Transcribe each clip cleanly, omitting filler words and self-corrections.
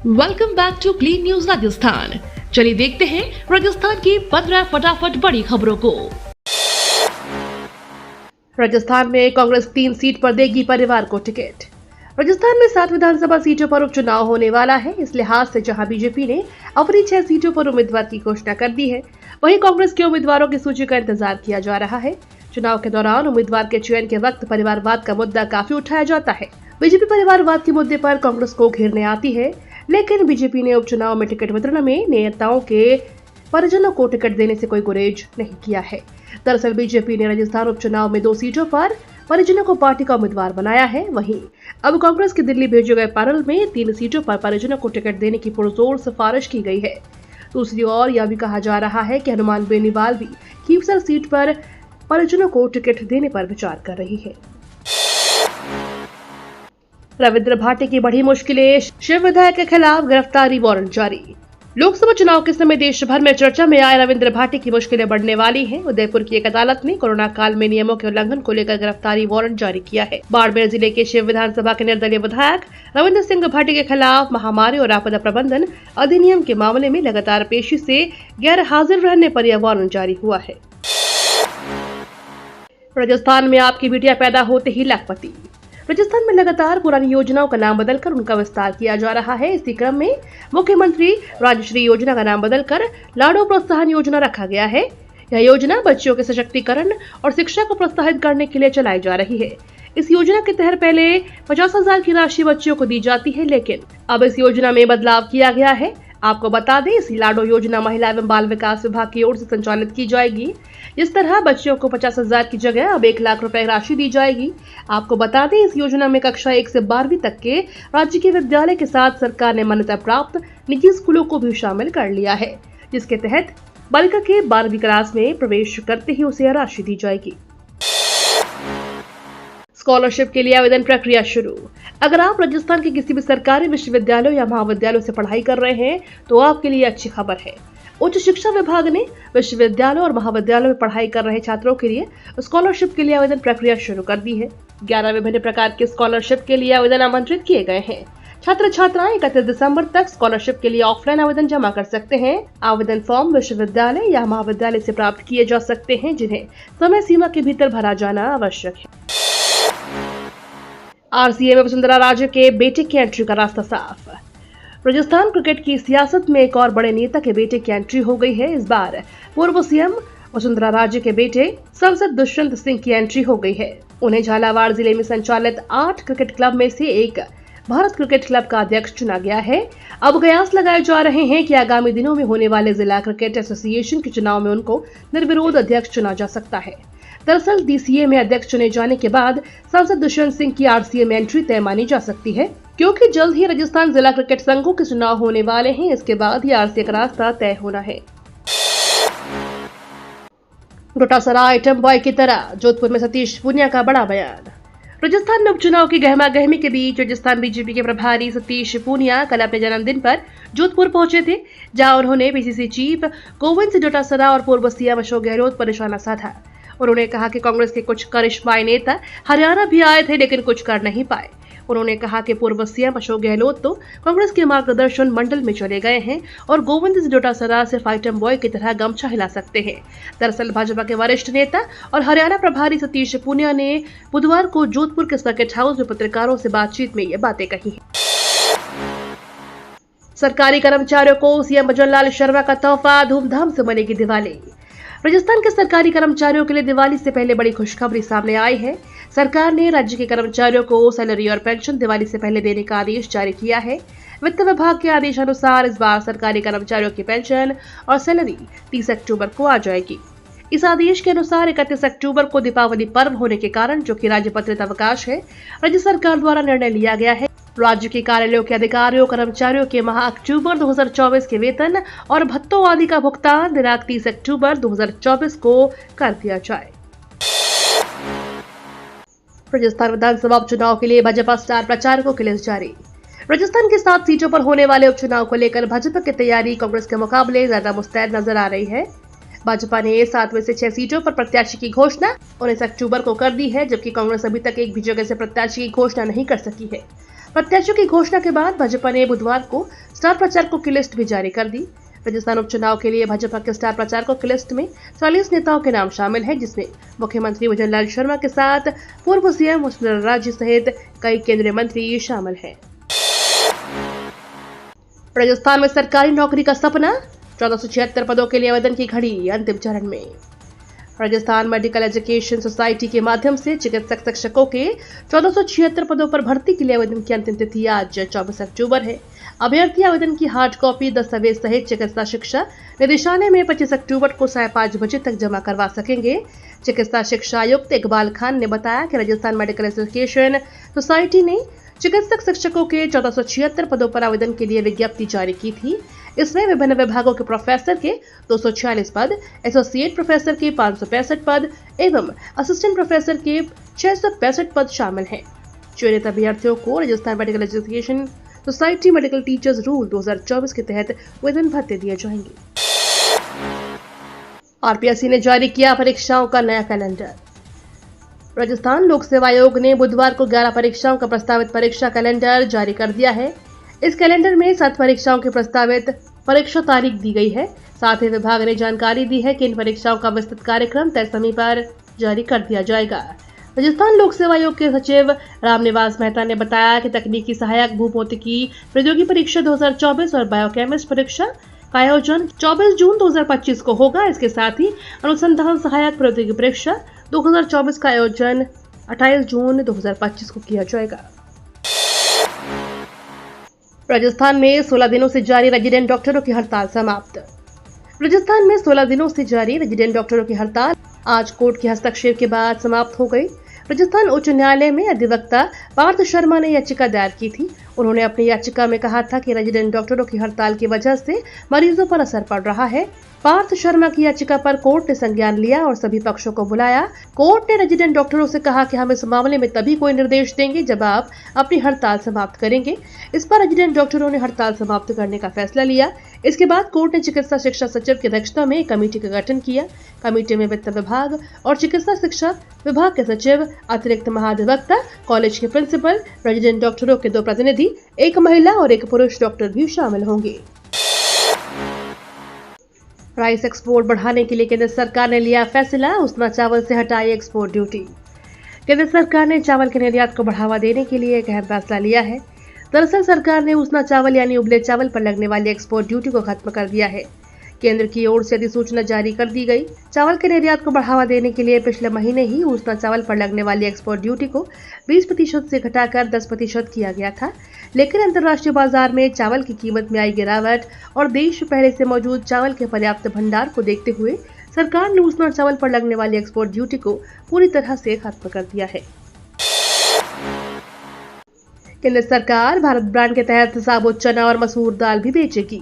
Welcome back to clean news Rajasthan. चलिए देखते हैं राजस्थान की 15 फटाफट बड़ी खबरों को। राजस्थान में कांग्रेस 3 सीट पर देगी परिवार को टिकट। राजस्थान में 7 विधानसभा सीटों पर उपचुनाव होने वाला है। इस लिहाज से जहां बीजेपी ने अपनी 6 सीटों पर उम्मीदवार की घोषणा कर दी है, वहीं कांग्रेस के उम्मीदवारों की सूची का इंतजार किया जा रहा है। चुनाव के दौरान उम्मीदवार के चयन के वक्त परिवारवाद का मुद्दा काफी उठाया जाता है। बीजेपी परिवारवाद के मुद्दे पर कांग्रेस को घेरने आती है, लेकिन बीजेपी ने उपचुनाव में टिकट वितरण में नेताओं के परिजनों को टिकट देने से कोई गुरेज नहीं किया है। दरअसल बीजेपी ने राजस्थान उपचुनाव में 2 सीटों पर परिजनों को पार्टी का उम्मीदवार बनाया है। वहीं अब कांग्रेस के दिल्ली भेजे गए पैनल में 3 सीटों पर परिजनों को टिकट देने की पुरजोर सिफारिश की गई है। दूसरी ओर यह भी कहा जा रहा है कि हनुमान बेनीवाल भी खीवसर सीट पर परिजनों को टिकट देने पर विचार कर रही है। रविंद्र भाटी की बढ़ी मुश्किलें, शिव विधायक के खिलाफ गिरफ्तारी वारंट जारी। लोकसभा चुनाव के समय देश भर में चर्चा में आए रविंद्र भाटी की मुश्किलें बढ़ने वाली हैं। उदयपुर की एक अदालत ने कोरोना काल में नियमों के उल्लंघन को लेकर गिरफ्तारी वारंट जारी किया है। बाड़मेर जिले के शिव विधानसभा के निर्दलीय विधायक रविंद्र सिंह भाटी के खिलाफ महामारी और आपदा प्रबंधन अधिनियम के मामले में लगातार पेशी से गैर हाजिर रहने पर यह वारंट जारी हुआ है। राजस्थान में आपकी बिटिया पैदा होते ही लखपति। राजस्थान में लगातार पुरानी योजनाओं का नाम बदलकर उनका विस्तार किया जा रहा है। इसी क्रम में मुख्यमंत्री राजश्री योजना का नाम बदलकर लाडो प्रोत्साहन योजना रखा गया है। यह योजना बच्चों के सशक्तिकरण और शिक्षा को प्रोत्साहित करने के लिए चलाई जा रही है। इस योजना के तहत पहले 50,000 की राशि बच्चों को दी जाती है, लेकिन अब इस योजना में बदलाव किया गया है। आपको बता दें, इस लाडो योजना महिला एवं बाल विकास विभाग की ओर से संचालित की जाएगी। इस तरह बच्चों को 50,000 की जगह अब 1 लाख रुपए राशि दी जाएगी। आपको बता दें, इस योजना में कक्षा 1 से 12वीं तक के राज्य के विद्यालय के साथ सरकार ने मान्यता प्राप्त निजी स्कूलों को भी शामिल कर लिया है, जिसके तहत बालिका के 12वीं क्लास में प्रवेश करते ही उसे राशि दी जाएगी। स्कॉलरशिप के लिए आवेदन प्रक्रिया शुरू। अगर आप राजस्थान के किसी भी सरकारी विश्वविद्यालयों या महाविद्यालयों से पढ़ाई कर रहे हैं तो आपके लिए अच्छी खबर है। उच्च शिक्षा विभाग ने विश्वविद्यालयों और महाविद्यालयों में पढ़ाई कर रहे छात्रों के लिए स्कॉलरशिप के लिए आवेदन प्रक्रिया शुरू कर दी है। 11 विभिन्न प्रकार के स्कॉलरशिप के लिए आवेदन आमंत्रित किए गए हैं। छात्र छात्राएं 31 दिसंबर तक स्कॉलरशिप के लिए ऑफलाइन आवेदन जमा कर सकते हैं। आवेदन फॉर्म विश्वविद्यालय या महाविद्यालय से प्राप्त किए जा सकते हैं, जिन्हें समय सीमा के भीतर भरा जाना आवश्यक है। आरसीए में वसुंधरा राजे के बेटे की एंट्री का रास्ता साफ। राजस्थान क्रिकेट की सियासत में एक और बड़े नेता के बेटे की एंट्री हो गई है। इस बार पूर्व सीएम वसुंधरा राजे के बेटे सांसद दुष्यंत सिंह की एंट्री हो गई है। उन्हें झालावाड़ जिले में संचालित 8 क्रिकेट क्लब में से एक भारत क्रिकेट क्लब का अध्यक्ष चुना गया है। अब कयास लगाए जा रहे हैं कि आगामी दिनों में होने वाले जिला क्रिकेट एसोसिएशन के चुनाव में उनको निर्विरोध अध्यक्ष चुना जा सकता है। दरअसल डीसीए में अध्यक्ष चुने जाने के बाद सांसद दुष्यंत सिंह की आरसीए में एंट्री तय मानी जा सकती है, क्योंकि जल्द ही राजस्थान जिला क्रिकेट संघों के चुनाव होने वाले हैं। इसके बाद ही आरसीए का रास्ता तय होना है। डोटासरा आइटम बॉय की तरह जोधपुर में सतीश पूनिया का बड़ा बयान। राजस्थान में उपचुनाव की गहमा गहमी के बीच राजस्थान बीजेपी के प्रभारी सतीश पूनिया कल अपने जन्मदिन पर जोधपुर पहुंचे थे, जहां उन्होंने पीसीसी चीफ गोविंद सिंह डोटासरा और पूर्व सीएम अशोक गहलोत पर निशाना साधा। उन्होंने कहा कि कांग्रेस के कुछ करिश्माई नेता हरियाणा भी आए थे, लेकिन कुछ कर नहीं पाए। उन्होंने कहा कि पूर्व सीएम अशोक गहलोत तो कांग्रेस के मार्गदर्शन मंडल में चले गए हैं और गोविंद सिंह डोटासरा सिर्फ आइटम बॉय की तरह गमछा हिला सकते हैं। दरअसल भाजपा के वरिष्ठ नेता और हरियाणा प्रभारी सतीश पूनिया ने बुधवार को जोधपुर के सर्किट हाउस में पत्रकारों से बातचीत में ये बातें कही हैं। सरकारी कर्मचारियों को सीएम भजनलाल शर्मा का तोहफा, धूमधाम से मनेगी दिवाली। राजस्थान के सरकारी कर्मचारियों के लिए दिवाली से पहले बड़ी खुशखबरी सामने आई है। सरकार ने राज्य के कर्मचारियों को सैलरी और पेंशन दिवाली से पहले देने का आदेश जारी किया है। वित्त विभाग के आदेशानुसार इस बार सरकारी कर्मचारियों की पेंशन और सैलरी 30 अक्टूबर को आ जाएगी। इस आदेश के अनुसार 31 अक्टूबर को दीपावली पर्व होने के कारण, जो कि राज्य पत्रित अवकाश है, राज्य सरकार द्वारा निर्णय लिया गया है। राज्य के कार्यालयों के अधिकारियों कर्मचारियों के माह अक्टूबर 2024 के वेतन और भत्तों आदि का भुगतान दिनांक 30 अक्टूबर 2024 को कर दिया जाए। राजस्थान विधानसभा उपचुनाव के लिए भाजपा स्टार प्रचारकों की लिस्ट जारी। राजस्थान की 7 सीटों पर होने वाले उपचुनाव को लेकर भाजपा की तैयारी कांग्रेस के मुकाबले ज्यादा मुस्तैद नजर आ रही है। भाजपा ने 7 में से 6 सीटों पर प्रत्याशी की घोषणा 19 अक्टूबर को कर दी है, जबकि कांग्रेस अभी तक एक भी जगह से प्रत्याशी की घोषणा नहीं कर सकी है। प्रत्याशियों की घोषणा के बाद भाजपा ने बुधवार को स्टार प्रचारकों की लिस्ट भी जारी कर दी। राजस्थान उपचुनाव के लिए भाजपा के स्टार प्रचारकों की लिस्ट में 40 नेताओं के नाम शामिल हैं, जिसमें मुख्यमंत्री विजय लाल शर्मा के साथ पूर्व सीएम वसुंधरा राजे सहित कई केंद्रीय मंत्री शामिल हैं। राजस्थान में सरकारी नौकरी का सपना, 1476 पदों के लिए आवेदन की घड़ी अंतिम चरण में। राजस्थान मेडिकल एजुकेशन सोसाइटी के माध्यम से चिकित्सक शिक्षकों के 1476 पदों पर भर्ती के लिए आवेदन की अंतिम तिथि आज 24 अक्टूबर है। अभ्यर्थी आवेदन की हार्ड कॉपी, दस्तावेज सहित चिकित्सा शिक्षा निदेशालय में 25 अक्टूबर को 5:30 बजे तक जमा करवा सकेंगे। चिकित्सा शिक्षा आयुक्त इकबाल खान ने बताया कि राजस्थान मेडिकल एजुकेशन सोसाइटी ने चिकित्सक शिक्षकों के 1476 पदों पर आवेदन के लिए विज्ञप्ति जारी की थी। इसमें विभिन्न विभागों के प्रोफेसर के 246 पद, एसोसिएट प्रोफेसर के 565 पद एवं असिस्टेंट प्रोफेसर के 665 पद शामिल हैं। चयनित अभ्यर्थियों को Rajasthan medical education society medical teachers rule 2024 के तहत वेतन भत्ते दिए जाएंगे। आरपीएससी ने जारी किया परीक्षाओं का नया कैलेंडर। राजस्थान लोक सेवा आयोग ने बुधवार को 11 परीक्षाओं का प्रस्तावित परीक्षा कैलेंडर जारी कर दिया है। इस कैलेंडर में 7 परीक्षाओं की प्रस्तावित परीक्षा तारीख दी गई है। साथ ही विभाग ने जानकारी दी है कि इन परीक्षाओं का विस्तृत कार्यक्रम तय समय पर जारी कर दिया जाएगा। राजस्थान लोक सेवा आयोग के सचिव रामनिवास मेहता ने बताया कि तकनीकी सहायक भूभौतिकी प्रतियोगी परीक्षा 2024 और बायोकेमिस्ट परीक्षा का आयोजन 24 जून 2025 को होगा। इसके साथ ही अनुसंधान सहायक प्रतियोगी परीक्षा 2024 का आयोजन 28 जून 2025 को किया जाएगा। राजस्थान में 16 दिनों से जारी रेजिडेंट डॉक्टरों की हड़ताल समाप्त। राजस्थान में 16 दिनों से जारी रेजिडेंट डॉक्टरों की हड़ताल आज कोर्ट के हस्तक्षेप के बाद समाप्त हो गई। राजस्थान उच्च न्यायालय में अधिवक्ता पार्थ शर्मा ने याचिका दायर की थी। उन्होंने अपनी याचिका में कहा था कि रेजिडेंट डॉक्टरों की हड़ताल की वजह से मरीजों पर असर पड़ रहा है। पार्थ शर्मा की याचिका पर कोर्ट ने संज्ञान लिया और सभी पक्षों को बुलाया। कोर्ट ने रेजिडेंट डॉक्टरों से कहा कि हम इस मामले में तभी कोई निर्देश देंगे जब आप अपनी हड़ताल समाप्त करेंगे। इस पर रेजिडेंट डॉक्टरों ने हड़ताल समाप्त करने का फैसला लिया। इसके बाद कोर्ट ने चिकित्सा शिक्षा सचिव की अध्यक्षता में एक कमेटी का गठन किया। कमेटी में वित्त विभाग और चिकित्सा शिक्षा विभाग के सचिव, अतिरिक्त महाधिवक्ता, कॉलेज के प्रिंसिपल, रेजिडेंट डॉक्टरों के 2 प्रतिनिधि, एक महिला और एक पुरुष डॉक्टर भी शामिल होंगे। राइस एक्सपोर्ट बढ़ाने के लिए केंद्र सरकार ने लिया फैसला, उसना चावल से हटाई एक्सपोर्ट ड्यूटी। केंद्र सरकार ने चावल के निर्यात को बढ़ावा देने के लिए एक अहम फैसला लिया है। दरअसल सरकार ने उसना चावल यानी उबले चावल पर लगने वाली एक्सपोर्ट ड्यूटी को खत्म कर दिया है। केंद्र की ओर से अधिसूचना जारी कर दी गई। चावल के निर्यात को बढ़ावा देने के लिए पिछले महीने ही उसना चावल पर लगने वाली एक्सपोर्ट ड्यूटी को 20% से घटाकर 10% किया गया था। लेकिन अंतर्राष्ट्रीय बाजार में चावल की कीमत में आई गिरावट और देश में पहले से मौजूद चावल के पर्याप्त भंडार को देखते हुए सरकार ने उसना चावल पर लगने वाली एक्सपोर्ट ड्यूटी को पूरी तरह से खत्म कर दिया है। केंद्र सरकार भारत ब्रांड के तहत साबुत चना और मसूर दाल भी बेचेगी।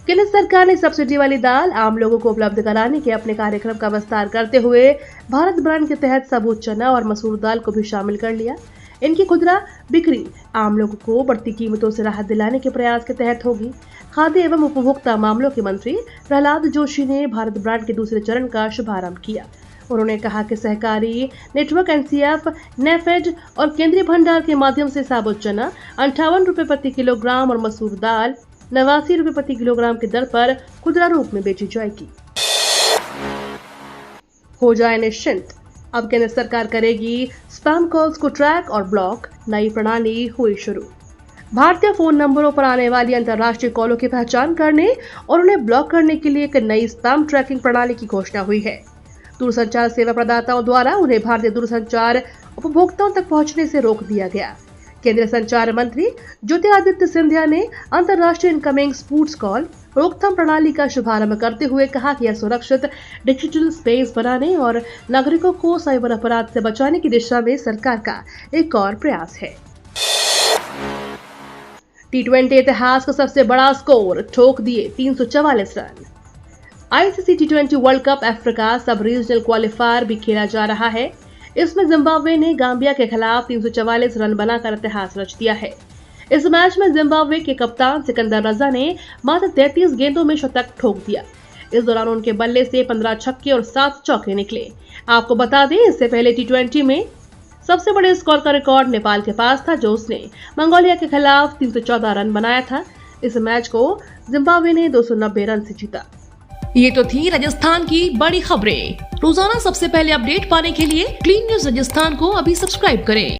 केंद्र सरकार ने सब्सिडी वाली दाल आम लोगों को उपलब्ध कराने के अपने कार्यक्रम का विस्तार करते हुए भारत ब्रांड के तहत साबुत चना और मसूर दाल को भी शामिल कर लिया। इनकी खुदरा बिक्री आम लोगों को बढ़ती कीमतों से राहत दिलाने के प्रयास के तहत होगी। खाद्य एवं उपभोक्ता मामलों के मंत्री प्रहलाद जोशी ने भारत ब्रांड के दूसरे चरण का शुभारंभ किया। उन्होंने कहा कि सहकारी नेटवर्क एनसीएफ, नेफेड और केंद्रीय भंडार के माध्यम से साबुत चना 58 रुपए प्रति किलोग्राम और मसूर दाल 89 रुपए प्रति किलोग्राम की दर पर खुदरा रूप में बेची जाएगी। हो जाए निश्चिंत, अब केंद्र सरकार करेगी स्पैम कॉल्स को ट्रैक और ब्लॉक, नई प्रणाली हुई शुरू। भारतीय फोन नंबरों पर आने वाली अंतर्राष्ट्रीय कॉलों की पहचान करने और उन्हें ब्लॉक करने के लिए एक नई स्पैम ट्रैकिंग प्रणाली की घोषणा हुई है। दूरसंचार सेवा प्रदाताओं द्वारा उन्हें भारतीय दूरसंचार उपभोक्ताओं तक पहुंचने से रोक दिया गया। केंद्रीय संचार मंत्री ज्योतिरादित्य सिंधिया ने अंतर्राष्ट्रीय इनकमिंग स्पूट्स कॉल रोकथाम प्रणाली का शुभारंभ करते हुए कहा कि यह सुरक्षित डिजिटल स्पेस बनाने और नागरिकों को साइबर अपराध से बचाने की दिशा में सरकार का एक और प्रयास है। T20 इतिहास का सबसे बड़ा स्कोर ठोक दिए 344 run. ICC T20 world cup Africa सब रीजनल क्वालिफायर भी खेला जा रहा है। इसमें जिम्बाब्वे ने गांबिया के खिलाफ 344 रन बनाकर इतिहास रच दिया है। इस मैच में जिम्बाब्वे के कप्तान सिकंदर रजा ने मात्र 33 गेंदों में शतक ठोक दिया। इस दौरान उनके बल्ले से 15 छक्के और 7 चौके निकले। आपको बता दें, इससे पहले T20 में सबसे बड़े स्कोर का रिकॉर्ड नेपाल के पास था, जो उसने मंगोलिया के खिलाफ 314 रन बनाया था। इस मैच को जिम्बाब्वे ने 290 रन से जीता। ये तो थी राजस्थान की बड़ी खबरें। रोजाना सबसे पहले अपडेट पाने के लिए क्लीन न्यूज राजस्थान को अभी सब्सक्राइब करें।